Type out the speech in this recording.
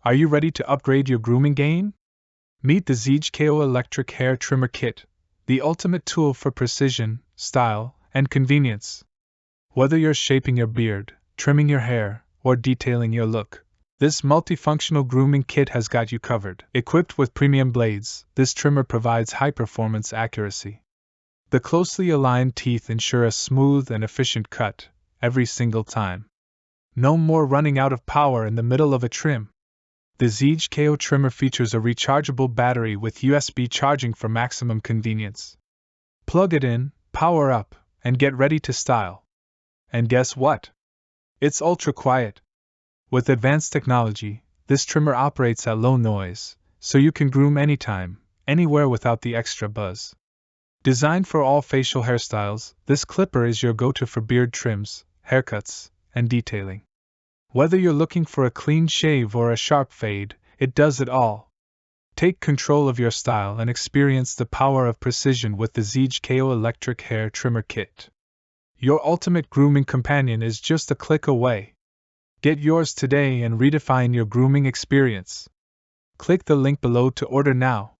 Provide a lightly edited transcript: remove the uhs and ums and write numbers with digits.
Are you ready to upgrade your grooming game? Meet the ZJchao Electric Hair Trimmer Kit, the ultimate tool for precision, style, and convenience. Whether you're shaping your beard, trimming your hair, or detailing your look, this multifunctional grooming kit has got you covered. Equipped with premium blades, this trimmer provides high-performance accuracy. The closely aligned teeth ensure a smooth and efficient cut every single time. No more running out of power in the middle of a trim. The ZJchao trimmer features a rechargeable battery with USB charging for maximum convenience. Plug it in, power up, and get ready to style. And guess what? It's ultra quiet. With advanced technology, this trimmer operates at low noise, so you can groom anytime, anywhere without the extra buzz. Designed for all facial hairstyles, this clipper is your go-to for beard trims, haircuts, and detailing. Whether you're looking for a clean shave or a sharp fade, it does it all. Take control of your style and experience the power of precision with the ZJchao Electric Hair Trimmer Kit. Your ultimate grooming companion is just a click away. Get yours today and redefine your grooming experience. Click the link below to order now.